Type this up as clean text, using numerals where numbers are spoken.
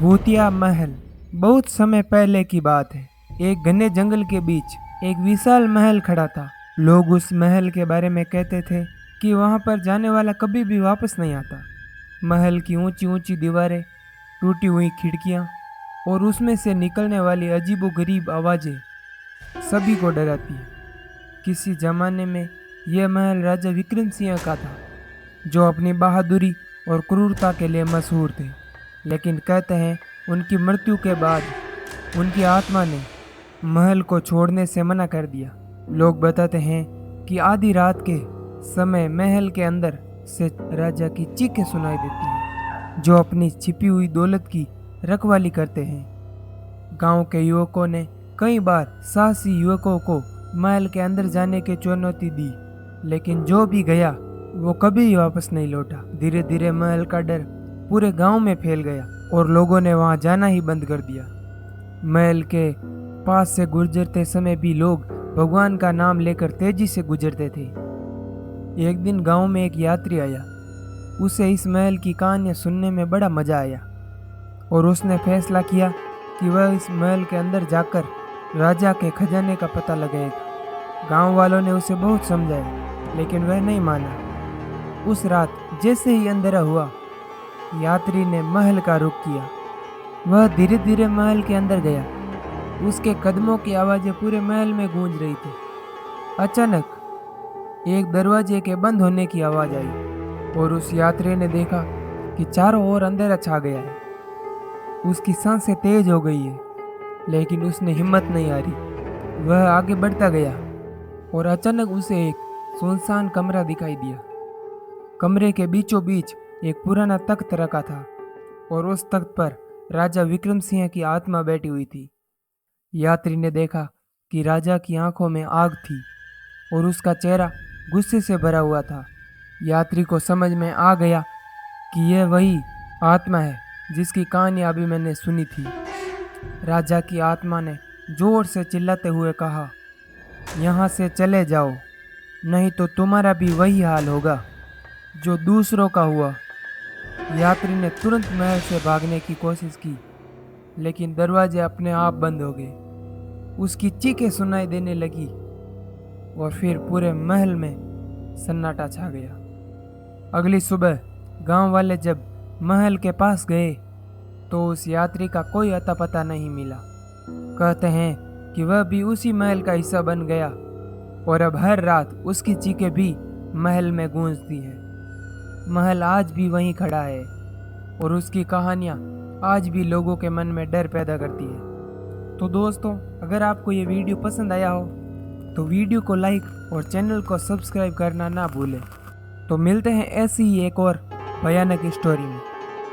भूतिया महल। बहुत समय पहले की बात है। एक घने जंगल के बीच एक विशाल महल खड़ा था। लोग उस महल के बारे में कहते थे कि वहां पर जाने वाला कभी भी वापस नहीं आता। महल की ऊंची ऊंची दीवारें, टूटी हुई खिड़कियां और उसमें से निकलने वाली अजीबोगरीब आवाजें सभी को डराती है। किसी जमाने में यह महल राजा विक्रम सिंह का था, जो अपनी बहादुरी और क्रूरता के लिए मशहूर थे। लेकिन कहते हैं उनकी मृत्यु के बाद उनकी आत्मा ने महल को छोड़ने से मना कर दिया। लोग बताते हैं कि आधी रात के समय महल के अंदर से राजा की चीखें सुनाई देती हैं, जो अपनी छिपी हुई दौलत की रखवाली करते हैं। गांव के युवकों ने कई बार साहसी युवकों को महल के अंदर जाने की चुनौती दी, लेकिन जो भी गया वो कभी वापस नहीं लौटा। धीरे धीरे महल का डर पूरे गांव में फैल गया और लोगों ने वहां जाना ही बंद कर दिया। महल के पास से गुजरते समय भी लोग भगवान का नाम लेकर तेजी से गुजरते थे। एक दिन गांव में एक यात्री आया। उसे इस महल की कहानियां सुनने में बड़ा मजा आया और उसने फैसला किया कि वह इस महल के अंदर जाकर राजा के खजाने का पता लगाएगा। गांव वालों ने उसे बहुत समझाया, लेकिन वह नहीं माना। उस रात जैसे ही अंधेरा हुआ, यात्री ने महल का रुख किया। वह धीरे धीरे महल के अंदर गया। उसके कदमों की आवाजें पूरे महल में गूंज रही थी। अचानक एक दरवाजे के बंद होने की आवाज आई और उस यात्री ने देखा कि चारों ओर अंधेरा छा गया है। उसकी सांसें तेज हो गई है, लेकिन उसने हिम्मत नहीं हारी। वह आगे बढ़ता गया और अचानक उसे एक सुनसान कमरा दिखाई दिया। कमरे के बीचों बीच एक पुराना तख्त रखा था और उस तख्त पर राजा विक्रम सिंह की आत्मा बैठी हुई थी। यात्री ने देखा कि राजा की आंखों में आग थी और उसका चेहरा गुस्से से भरा हुआ था। यात्री को समझ में आ गया कि यह वही आत्मा है जिसकी कहानी अभी मैंने सुनी थी। राजा की आत्मा ने जोर से चिल्लाते हुए कहा, यहाँ से चले जाओ, नहीं तो तुम्हारा भी वही हाल होगा जो दूसरों का हुआ। यात्री ने तुरंत महल से भागने की कोशिश की, लेकिन दरवाजे अपने आप बंद हो गए। उसकी चीखें सुनाई देने लगी और फिर पूरे महल में सन्नाटा छा गया। अगली सुबह गांव वाले जब महल के पास गए तो उस यात्री का कोई अता पता नहीं मिला। कहते हैं कि वह भी उसी महल का हिस्सा बन गया और अब हर रात उसकी चीखें भी महल में गूंजती हैं। महल आज भी वहीं खड़ा है और उसकी कहानियाँ आज भी लोगों के मन में डर पैदा करती है। तो दोस्तों, अगर आपको ये वीडियो पसंद आया हो तो वीडियो को लाइक और चैनल को सब्सक्राइब करना ना भूलें। तो मिलते हैं ऐसी ही एक और भयानक स्टोरी में।